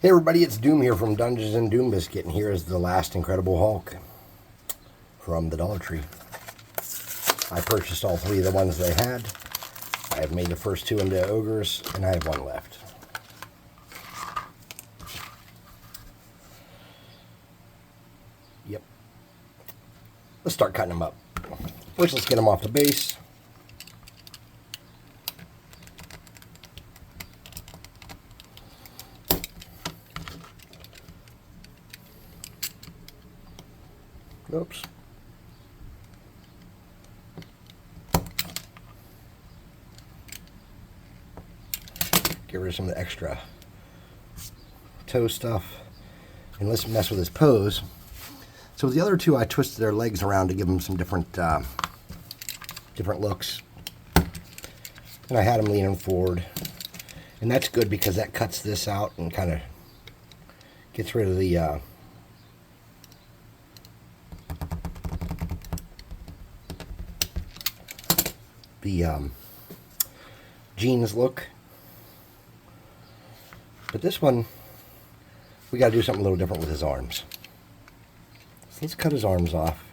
Hey everybody, it's Doom here from Dungeons and Doom Biscuit, and here is the last Incredible Hulk from the Dollar Tree. I purchased all three of the ones they had. I have made the first two into Ogres, and I have one left. Yep. Let's start cutting them up. First, let's get them off the base. Oops. Get rid of some of the extra toe stuff. And let's mess with his pose. So with the other two, I twisted their legs around to give them some different looks. And I had them leaning forward. And that's good because that cuts this out and kind of gets rid of the jeans look. But this one, we got to do something a little different with his arms. So let's cut his arms off.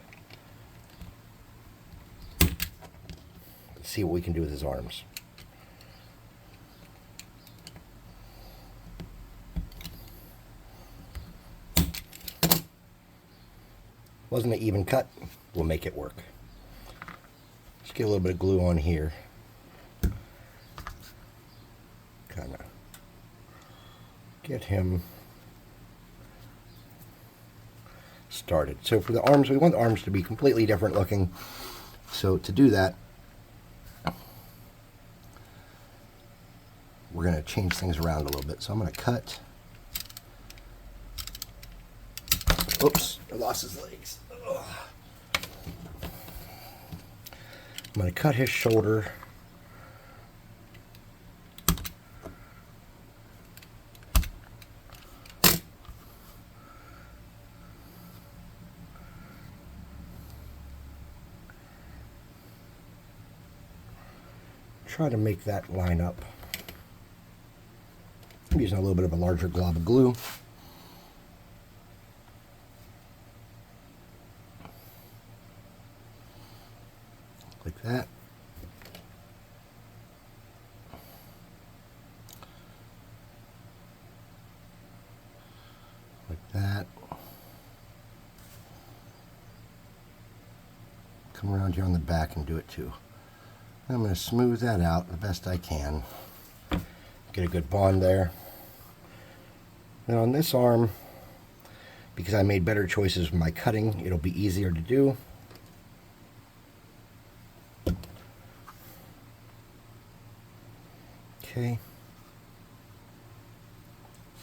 Let's see what we can do with his arms. Wasn't an even cut. We'll make it work. Let's get a little bit of glue on here. Kind of get him started. So for the arms, we want the arms to be completely different looking. So to do that, we're going to change things around a little bit. So I'm going to cut. Oops, I lost his legs. Ugh. I'm going to cut his shoulder. Try to make that line up. I'm using a little bit of a larger glob of glue. Like that. Like that. Come around here on the back and do it too. I'm going to smooth that out the best I can. Get a good bond there. Now on this arm, because I made better choices with my cutting, it'll be easier to do. Okay.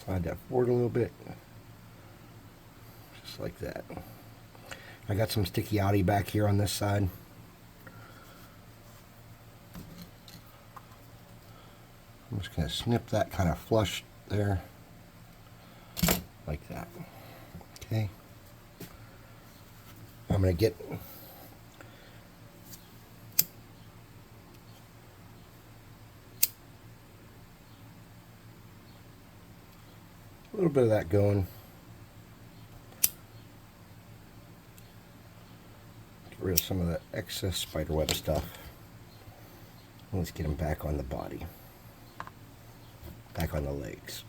Slide that forward a little bit. Just like that. I got some sticky outie back here on this side. I'm just going to snip that kind of flush there. Like that. Okay. I'm going to get a little bit of that going. Get rid of some of the excess spiderweb stuff. Let's get him back on the body. Back on the legs.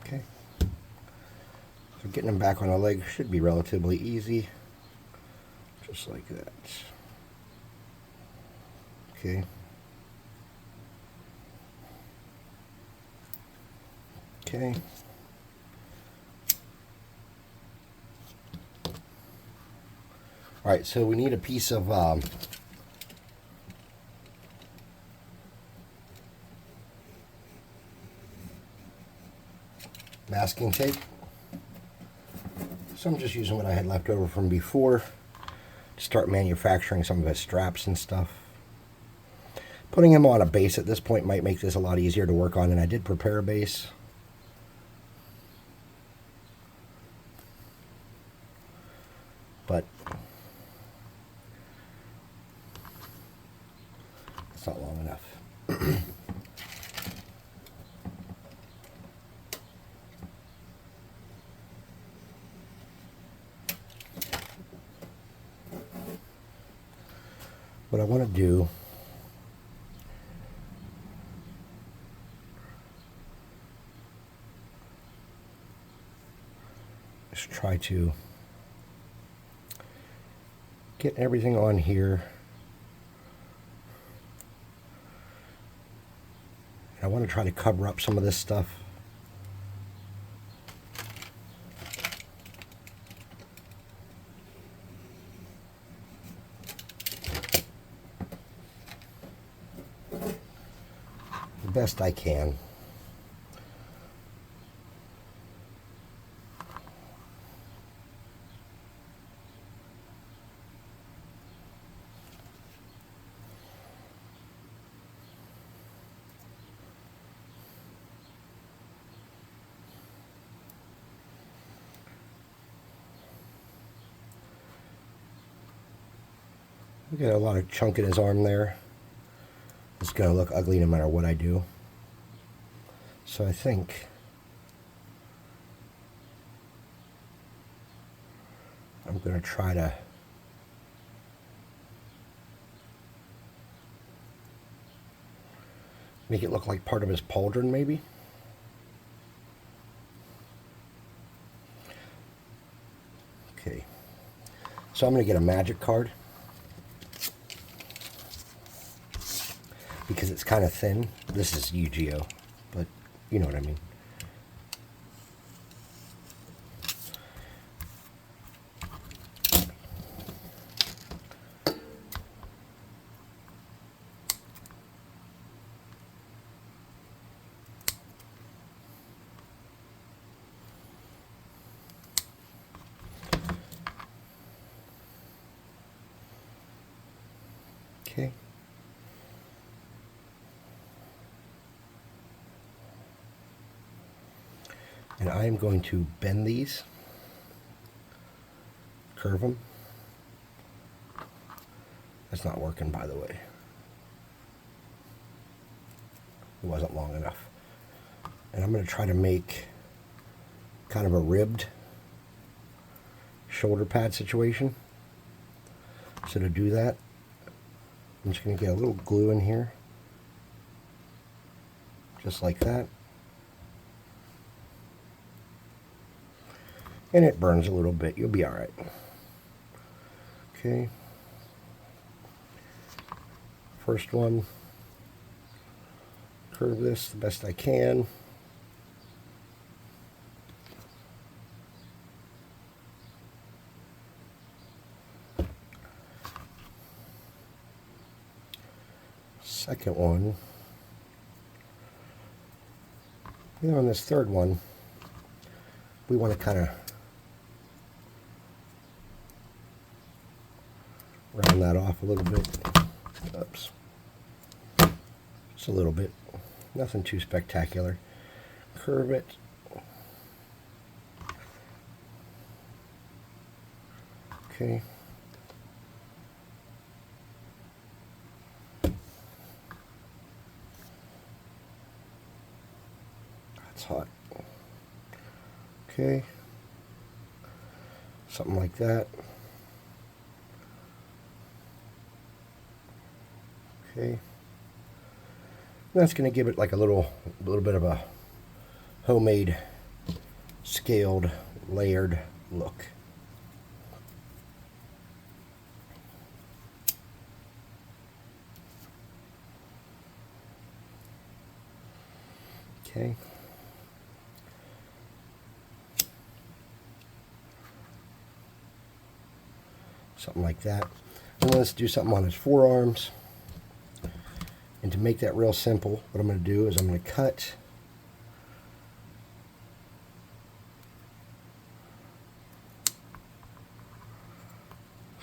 Okay. So getting them back on the legs should be relatively easy. Just like that. Okay. Okay. Alright, so we need a piece of masking tape. So I'm just using what I had left over from before to start manufacturing some of his straps and stuff. Putting him on a base at this point might make this a lot easier to work on, and I did prepare a base. But it's not long enough. what I want to do is try to get everything on here. And I want to try to cover up some of this stuff. The best I can. We got a lot of chunk in his arm there. It's going to look ugly no matter what I do. So I think I'm going to try to make it look like part of his pauldron, maybe. Okay. So I'm going to get a magic card, because it's kind of thin. This is Yu-Gi-Oh, but you know what I mean. Okay. And I am going to bend these, curve them. That's not working, by the way. It wasn't long enough. And I'm going to try to make kind of a ribbed shoulder pad situation. So to do that, I'm just going to get a little glue in here, just like that. And it burns a little bit. You'll be all right. Okay. First one. Curve this the best I can. Second one. And on this third one, we want to kind of round that off a little bit. Oops. Just a little bit. Nothing too spectacular. Curve it. Okay. That's hot. Okay. Something like that. Okay. That's going to give it like a little bit of a homemade, scaled, layered look. Okay. Something like that. And let's do something on his forearms. And to make that real simple, what I'm going to do is I'm going to cut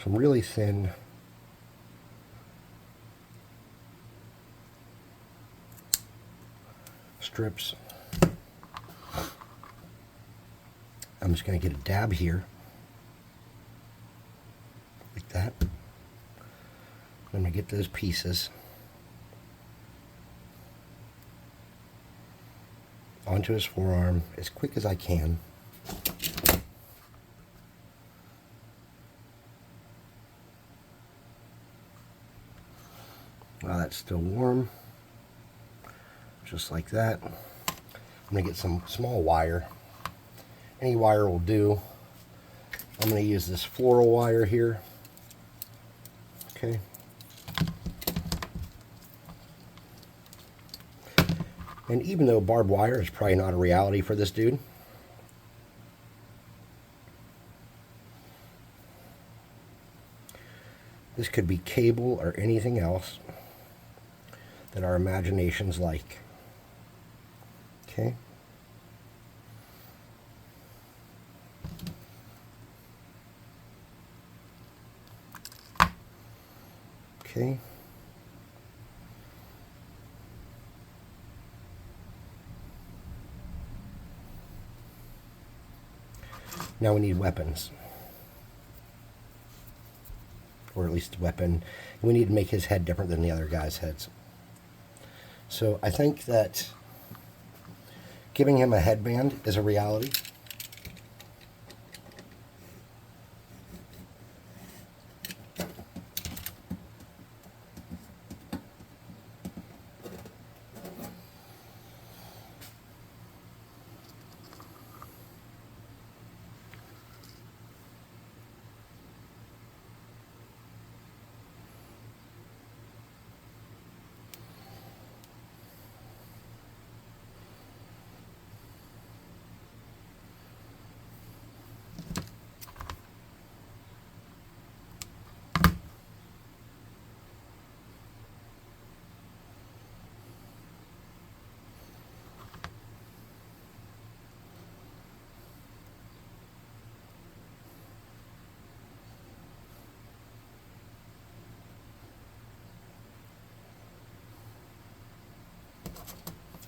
some really thin strips. I'm just going to get a dab here, like that. I'm going to get those pieces onto his forearm as quick as I can. While that's still warm, just like that. I'm going to get some small wire. Any wire will do. I'm going to use this floral wire here. Okay. And even though barbed wire is probably not a reality for this dude, this could be cable or anything else that our imaginations like. Okay. Okay. Now we need weapons. Or at least a weapon. We need to make his head different than the other guys' heads. So I think that giving him a headband is a reality.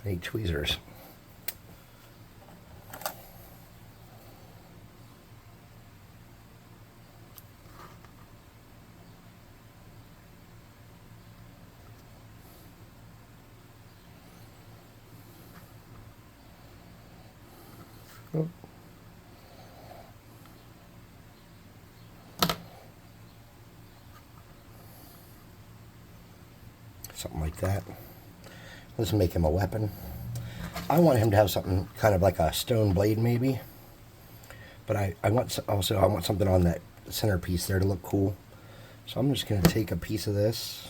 I need tweezers. Oh. Something like that. Let's make him a weapon. I want him to have something kind of like a stone blade maybe. But I want something on that centerpiece there to look cool. So I'm just going to take a piece of this.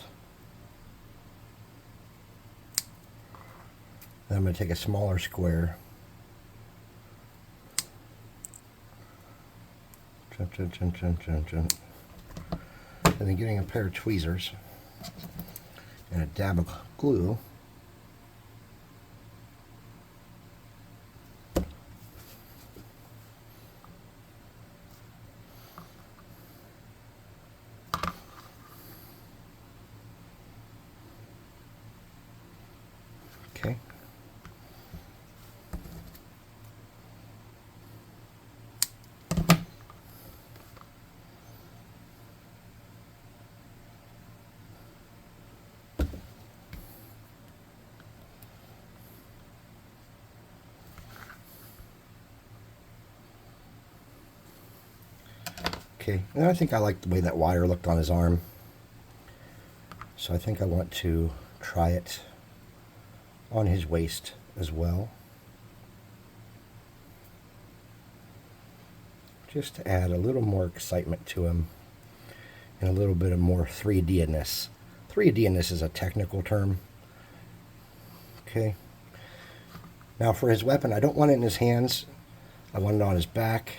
Then I'm going to take a smaller square. And then getting a pair of tweezers and a dab of glue. Okay. Okay, and I think I like the way that wire looked on his arm. So I think I want to try it on his waist as well. Just to add a little more excitement to him and a little bit of more 3D-ness. 3D-ness is a technical term. Okay. Now for his weapon, I don't want it in his hands. I want it on his back.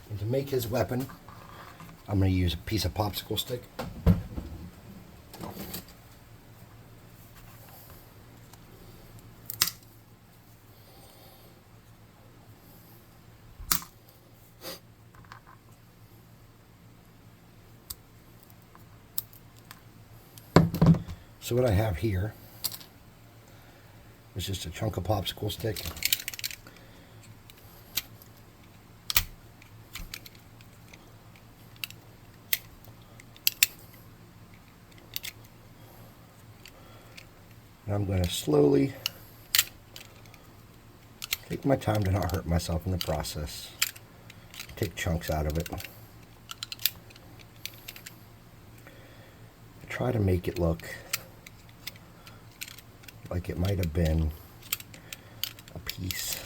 And to make his weapon, I'm going to use a piece of popsicle stick. So what I have here is just a chunk of popsicle stick. And I'm going to slowly take my time to not hurt myself in the process. Take chunks out of it. Try to make it look like it might have been a piece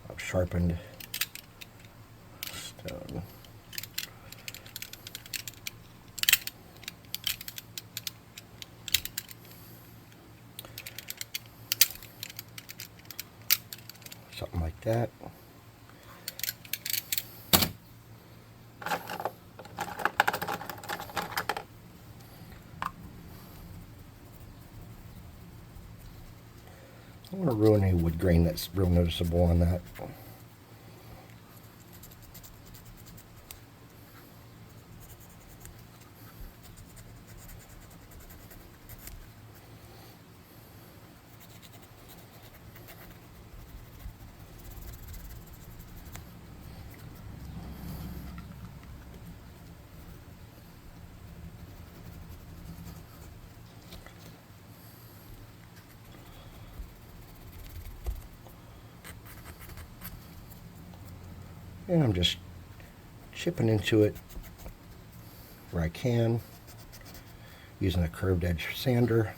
of sharpened stone. Something like that. I don't want to ruin any wood grain that's real noticeable on that. And I'm just chipping into it where I can, using a curved edge sander.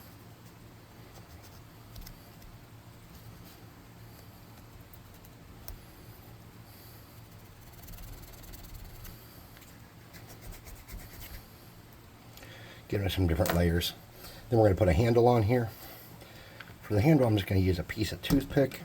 Giving it some different layers. Then we're going to put a handle on here. For the handle, I'm just going to use a piece of toothpick.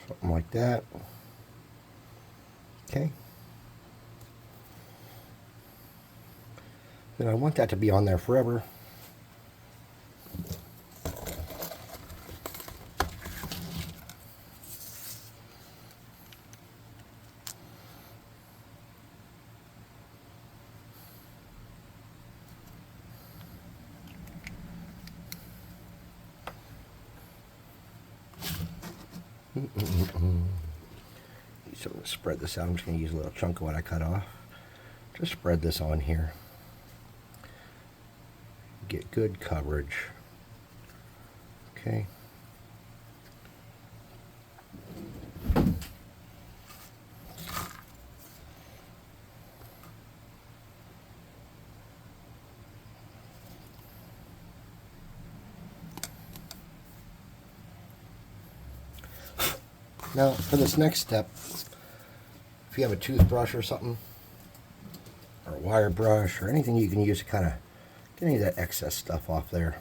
Something like that. Okay. Then I want that to be on there forever. So I'm going to spread this out. I'm just going to use a little chunk of what I cut off. Just spread this on here. Get good coverage. Okay. Now for this next step, if you have a toothbrush or something, or a wire brush, or anything you can use to kind of get any of that excess stuff off there.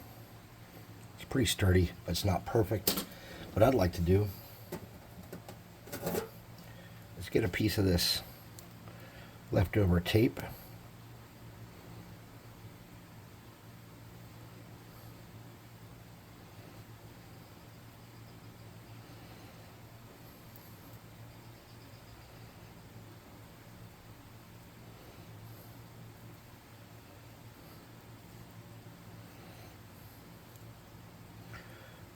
It's pretty sturdy, but it's not perfect. What I'd like to do is get a piece of this leftover tape.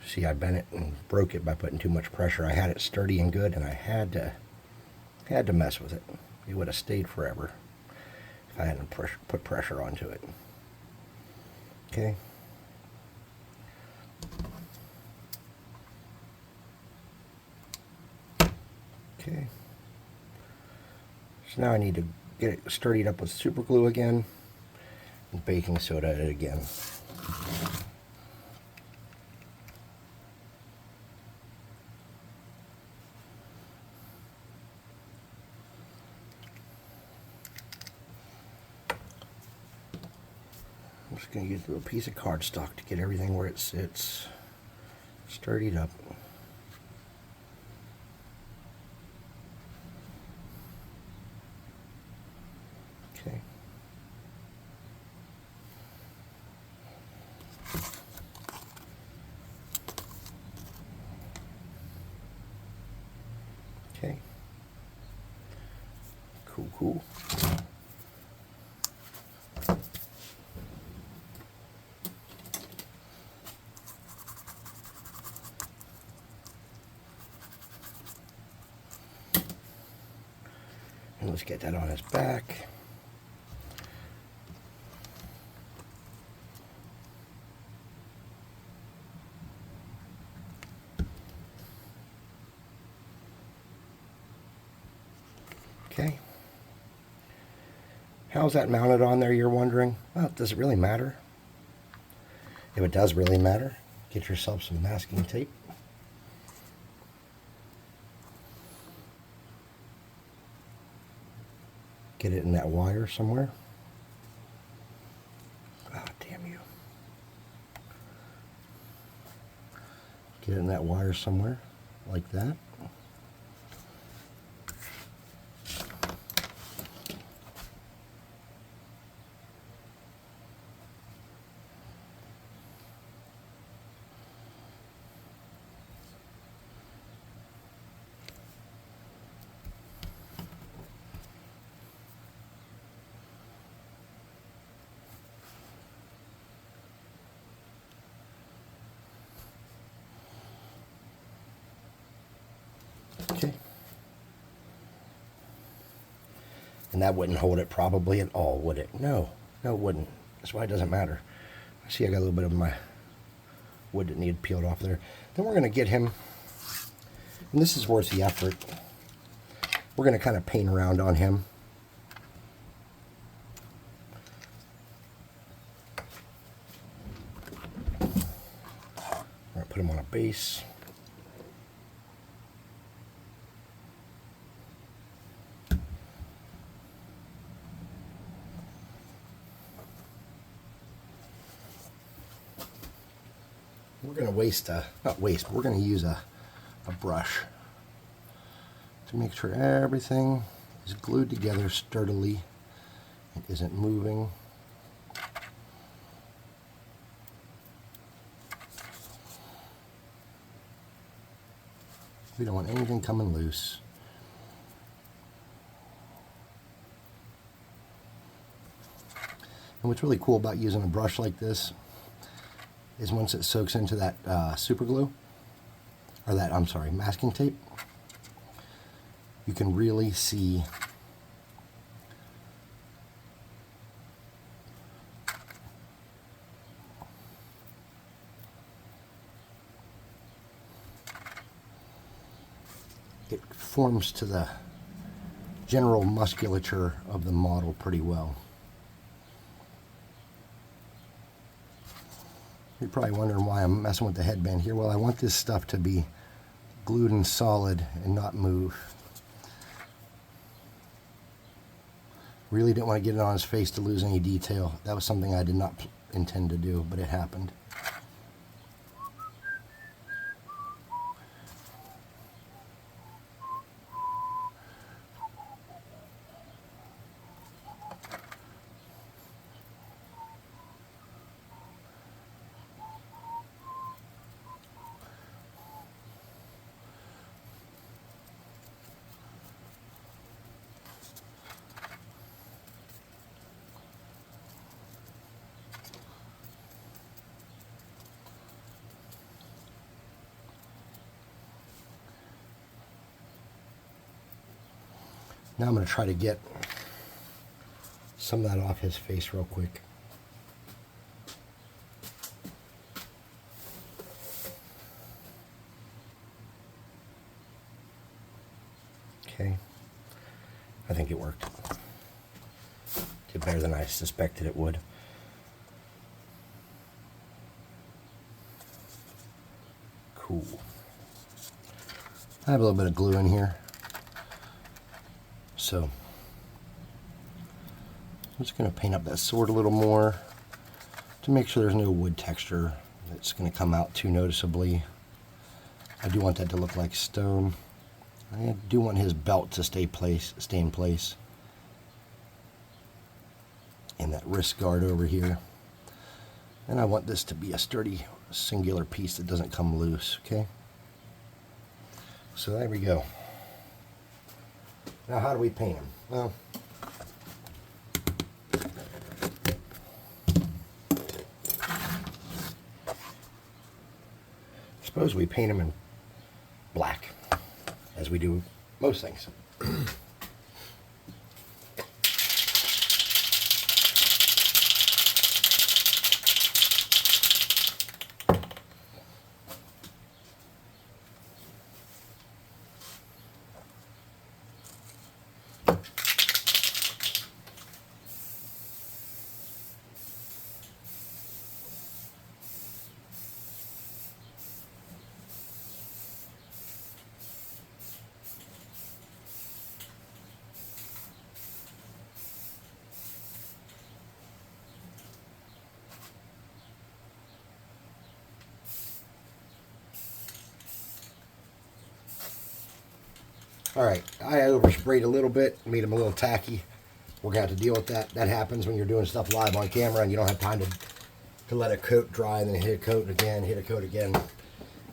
See, I bent it and broke it by putting too much pressure. I had it sturdy and good, and I had to mess with it. It would have stayed forever if I hadn't put pressure onto it. Okay. Okay. So now I need to get it sturdied up with super glue again and baking soda it again. I'm just going to use a little piece of cardstock to get everything where it sits, sturdied up. Okay. Okay. Cool, cool. And let's get that on his back. Okay. How's that mounted on there, you're wondering? Well, does it really matter? If it does really matter, get yourself some masking tape. Get it in that wire somewhere. Oh, damn you. Get it in that wire somewhere, like that. Okay. And that wouldn't hold it probably at all, would it? No, no it wouldn't. That's why it doesn't matter. I see I got a little bit of my wood that needed peeled off there. Then we're going to get him, and this is worth the effort, we're going to kind of paint around on him. We're going to put him on a base. We're going to not waste, but we're going to use a brush to make sure everything is glued together sturdily. It isn't moving. We don't want anything coming loose. And what's really cool about using a brush like this is once it soaks into that super glue, or that, I'm sorry, masking tape, you can really see it forms to the general musculature of the model pretty well. You're probably wondering why I'm messing with the headband here. Well, I want this stuff to be glued and solid and not move. Really didn't want to get it on his face to lose any detail. That was something I did not intend to do, but it happened. Now I'm going to try to get some of that off his face real quick. Okay, I think it worked. Did better than I suspected it would. Cool. I have a little bit of glue in here. So I'm just going to paint up that sword a little more to make sure there's no wood texture that's going to come out too noticeably. I do want that to look like stone. I do want his belt to stay in place. And that wrist guard over here. And I want this to be a sturdy, singular piece that doesn't come loose, okay? So there we go. Now, how do we paint them? Well, suppose we paint them in black, as we do most things. Alright, I oversprayed a little bit, made them a little tacky. We're going to have to deal with that. That happens when you're doing stuff live on camera and you don't have time to let a coat dry and then hit a coat again, hit a coat again.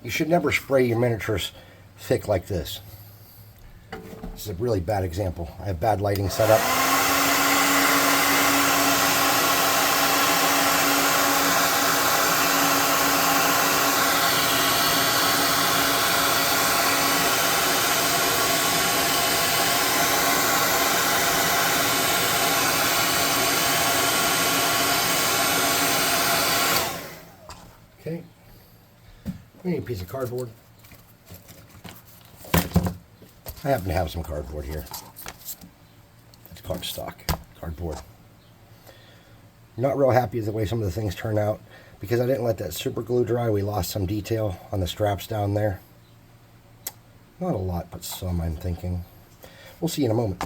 You should never spray your miniatures thick like this. This is a really bad example. I have bad lighting set up. Okay, we need a piece of cardboard. I happen to have some cardboard here. It's cardstock, cardboard. Not real happy with the way some of the things turn out. Because I didn't let that super glue dry, we lost some detail on the straps down there. Not a lot, but some, I'm thinking. We'll see in a moment.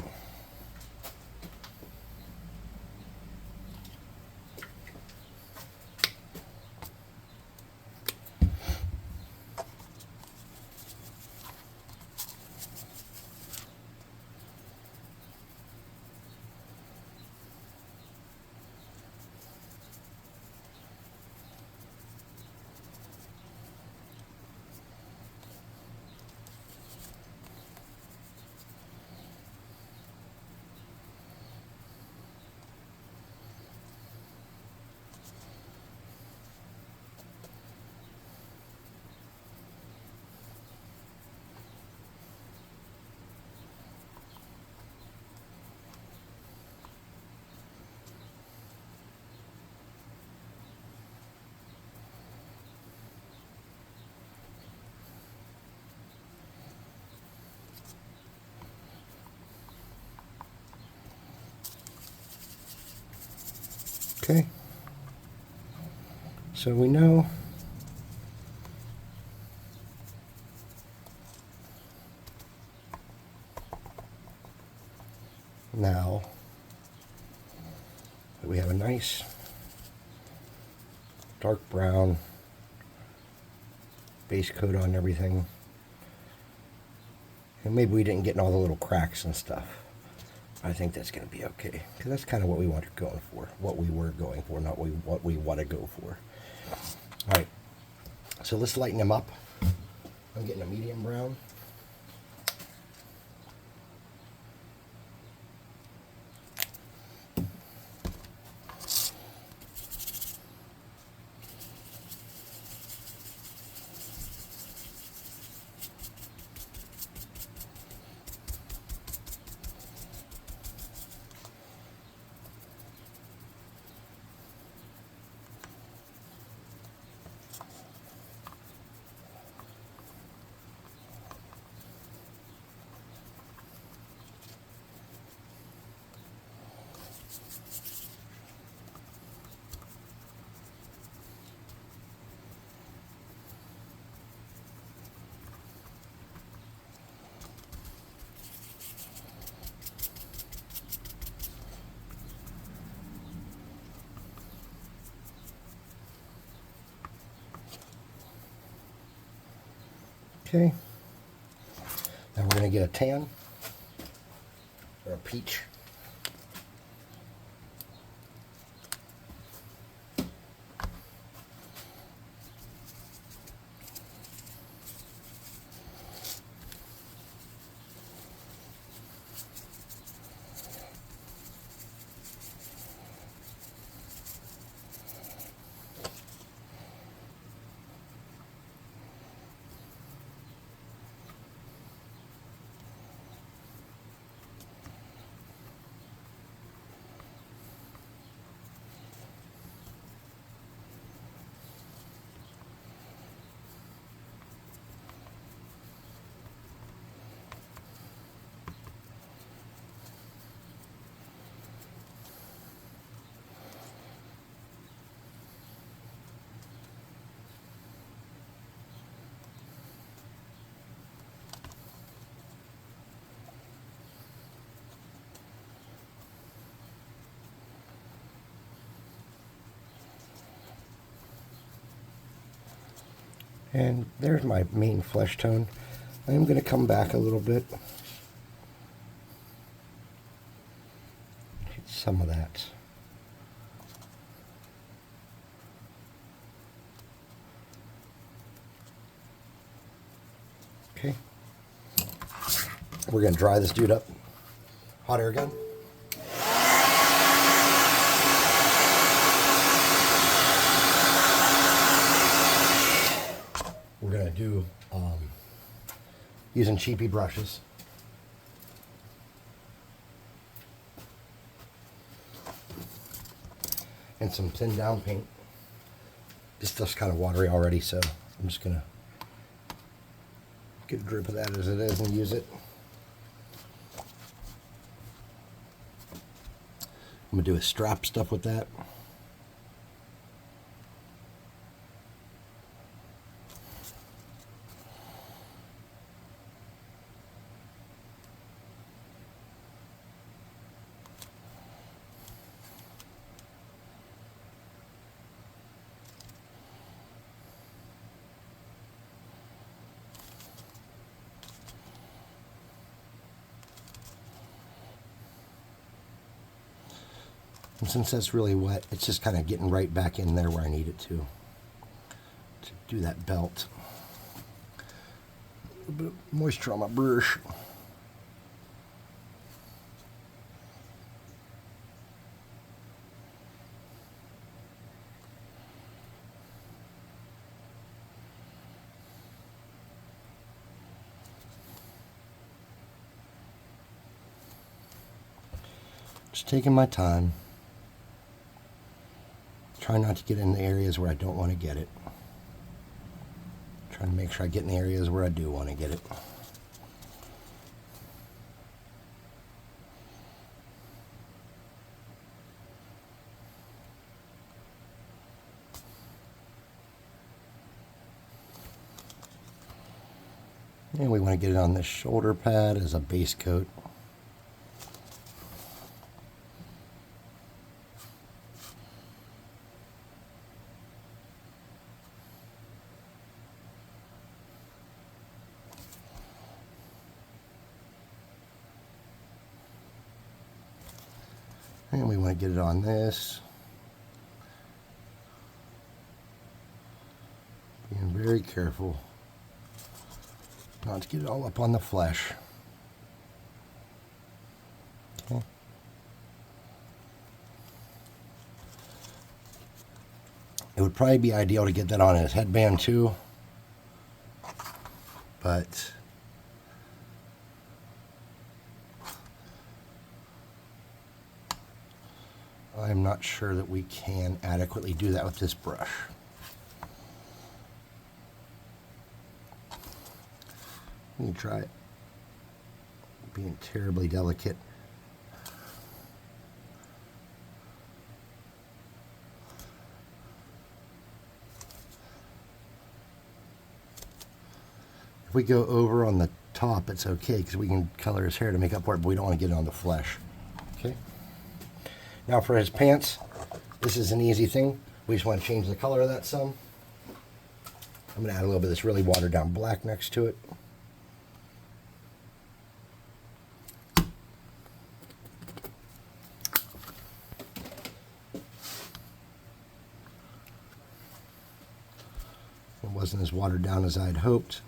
Okay, so we know now that we have a nice dark brown base coat on everything, and maybe we didn't get in all the little cracks and stuff. I think that's going to be okay, because that's kind of what we were going for, not what we want to go for. All right, so let's lighten them up. I'm getting a medium brown. Okay, now we're going to get a tan or a peach. And there's my main flesh tone. I'm going to come back a little bit. Get some of that. Okay. We're going to dry this dude up. Hot air gun. We're going to do using cheapy brushes. And some thin down paint. This stuff's kind of watery already, so I'm just going to get a drip of that as it is and use it. I'm going to do a strap stuff with that. And since that's really wet, it's just kind of getting right back in there where I need it to do that belt. A little bit of moisture on my brush. Just taking my time. Try not to get in the areas where I don't want to get it. Trying to make sure I get in the areas where I do want to get it. And we want to get it on this shoulder pad as a base coat. And we want to get it on this. Being very careful not to get it all up on the flesh. Okay. It would probably be ideal to get that on his headband too, but I'm not sure that we can adequately do that with this brush. Let me try it. Being terribly delicate. If we go over on the top, it's okay because we can color his hair to make up for it, but we don't want to get it on the flesh. Okay. Now for his pants, this is an easy thing. We just want to change the color of that some. I'm going to add a little bit of this really watered down black next to it. It wasn't as watered down as I'd hoped.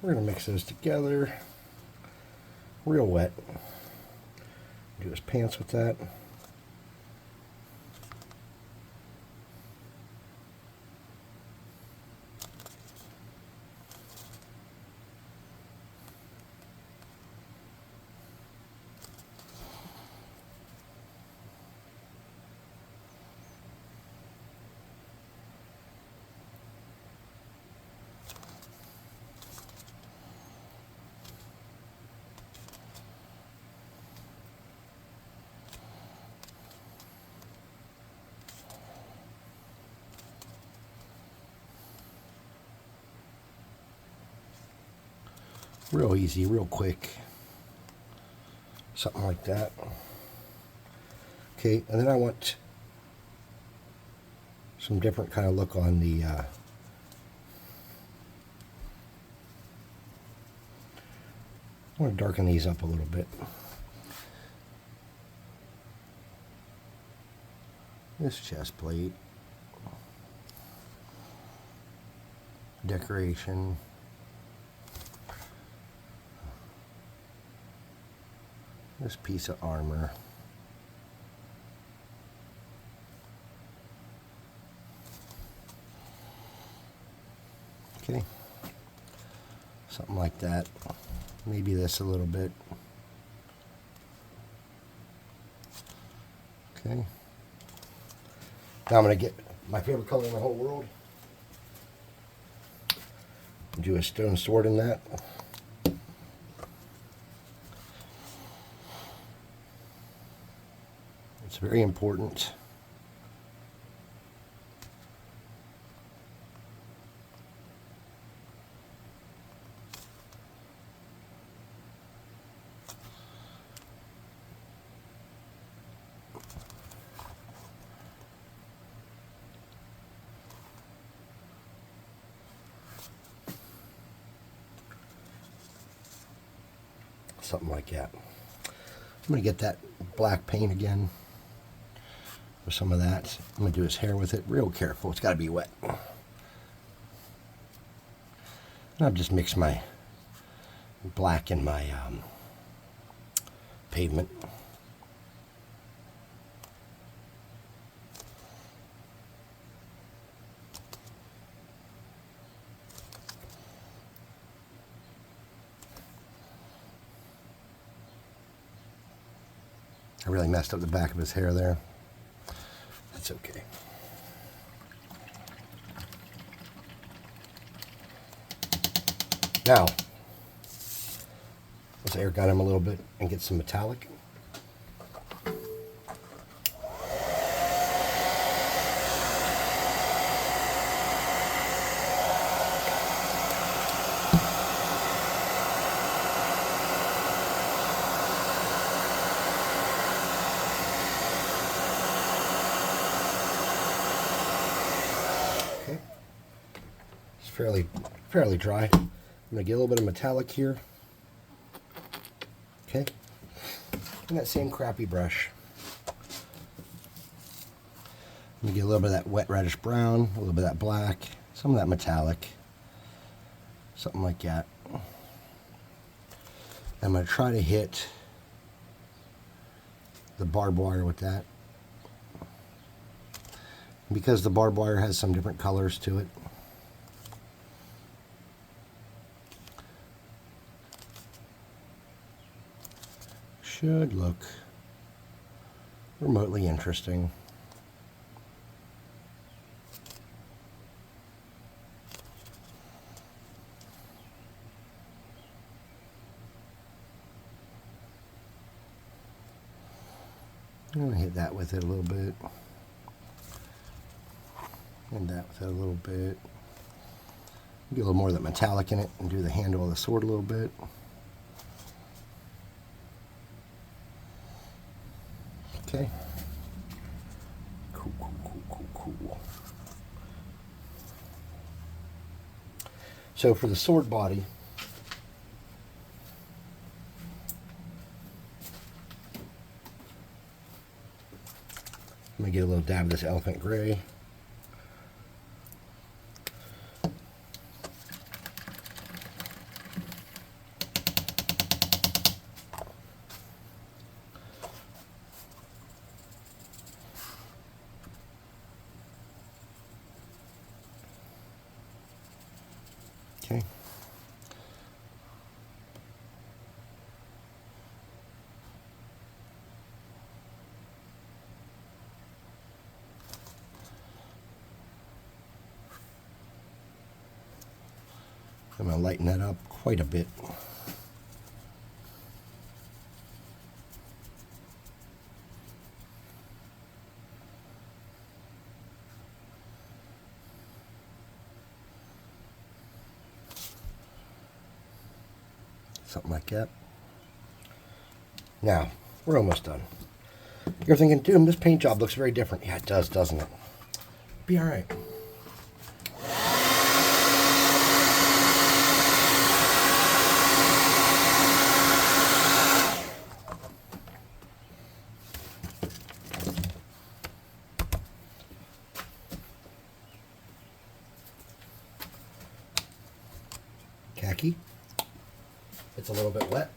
We're going to mix those together real wet. Do his pants with that. Real easy, real quick. Something like that. Okay, and then I want some different kind of look on the I want to darken these up a little bit. This chest plate, decoration, this piece of armor, okay, something like that, maybe this a little bit, okay. Now I'm going to get my favorite color in the whole world, do a stone sword in that. It's very important. Something like that. I'm going to get that black paint again for some of that. I'm going to do his hair with it. Real careful. It's got to be wet. And I've just mixed my black and my pavement. I really messed up the back of his hair there. That's okay. Now, let's air gun him a little bit and get some metallic. Fairly dry. I'm going to get a little bit of metallic here. Okay. And that same crappy brush. I'm going to get a little bit of that wet reddish brown, a little bit of that black, some of that metallic. Something like that. I'm going to try to hit the barbed wire with that. Because the barbed wire has some different colors to it. Should look remotely interesting. I'm going to hit that with it a little bit. And that with it a little bit. Get a little more of that metallic in it and do the handle of the sword a little bit. Okay. Cool. So for the sword body, I'm going to get a little dab of this elephant gray. Okay. I'm going to lighten that up quite a bit. Something like that. Now, we're almost done. You're thinking, dude, this paint job looks very different. Yeah, it does, doesn't it? Be all right. sticky. It's a little bit wet.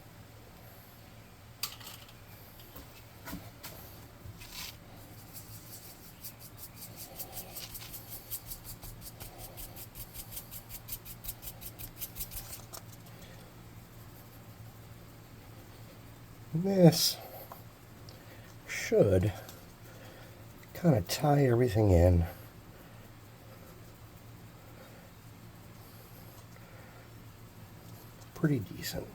This should kind of tie everything in. Pretty decent.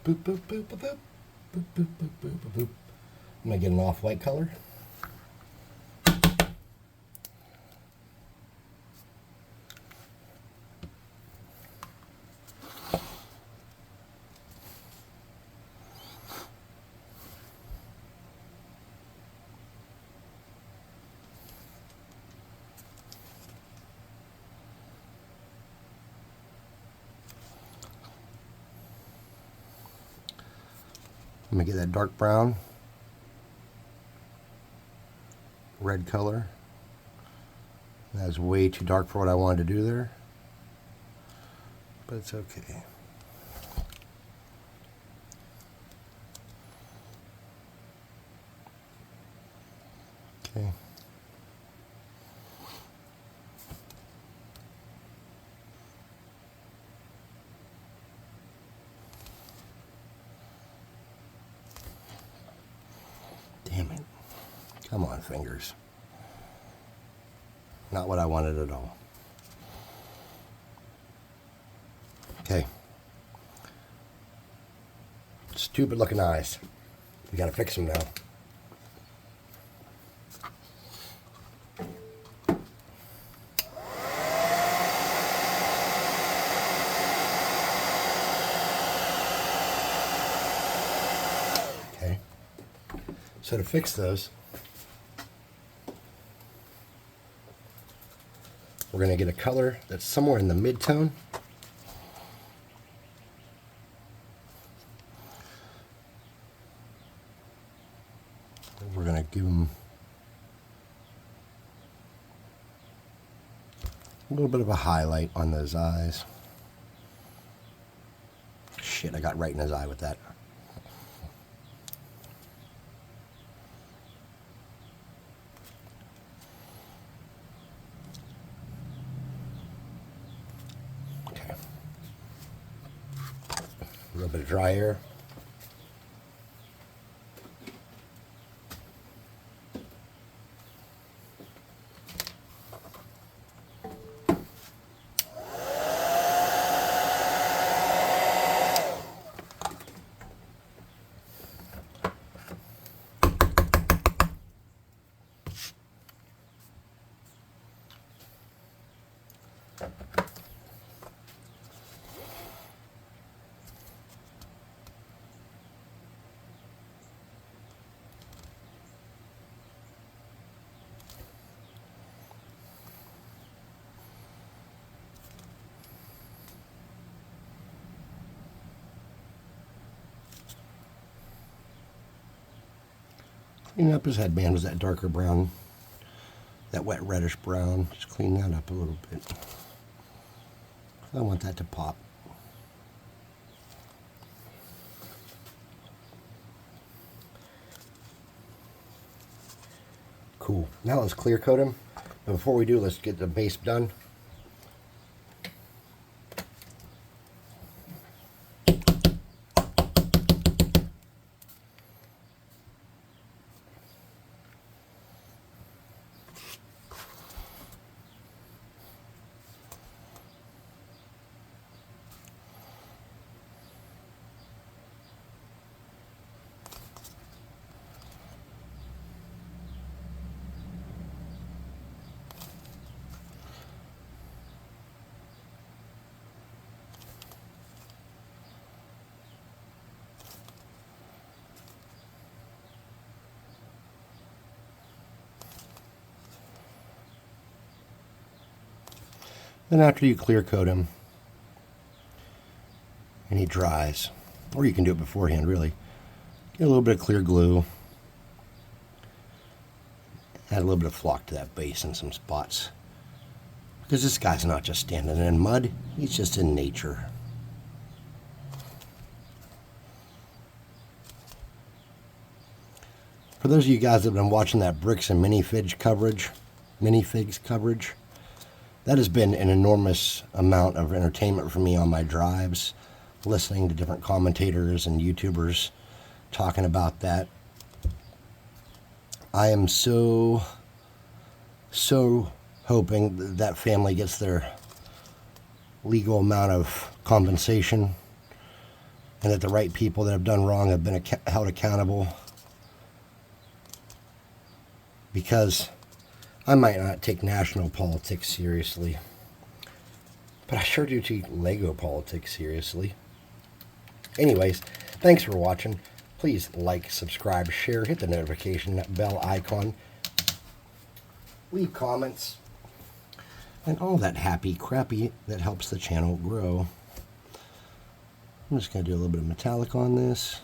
Boop, boop, boop, boop, boop. Boop, boop, boop, boop, boop, boop. I'm going to get an off-white color. I'm going to get that dark brown, red color. That's way too dark for what I wanted to do there, but it's okay. Okay. Damn it. Come on, fingers. Not what I wanted at all. Okay. Stupid looking eyes. We gotta fix them now. Okay. So to fix those, we're going to get a color that's somewhere in the mid-tone. We're going to give them a little bit of a highlight on those eyes. Shit, I got right in his eye with that. Okay. A little bit of dry air. Clean up his headband was that darker brown, that wet reddish brown. Just clean that up a little bit. I want that to pop. Cool. Now let's clear coat him. But before we do, let's get the base done. Then after you clear coat him and he dries, or you can do it beforehand really, get a little bit of clear glue, add a little bit of flock to that base in some spots. Because this guy's not just standing in mud, he's just in nature. For those of you guys that have been watching that bricks and minifigs coverage, that has been an enormous amount of entertainment for me on my drives, listening to different commentators and YouTubers talking about that. I am so hoping that family gets their legal amount of compensation and that the right people that have done wrong have been held accountable, because I might not take national politics seriously, but I sure do take Lego politics seriously. Anyways, thanks for watching. Please like, subscribe, share, hit the notification bell icon, leave comments, and all that happy crappy that helps the channel grow. I'm just going to do a little bit of metallic on this.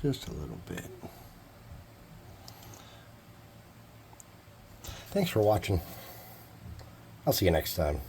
Just a little bit. Thanks for watching. I'll see you next time.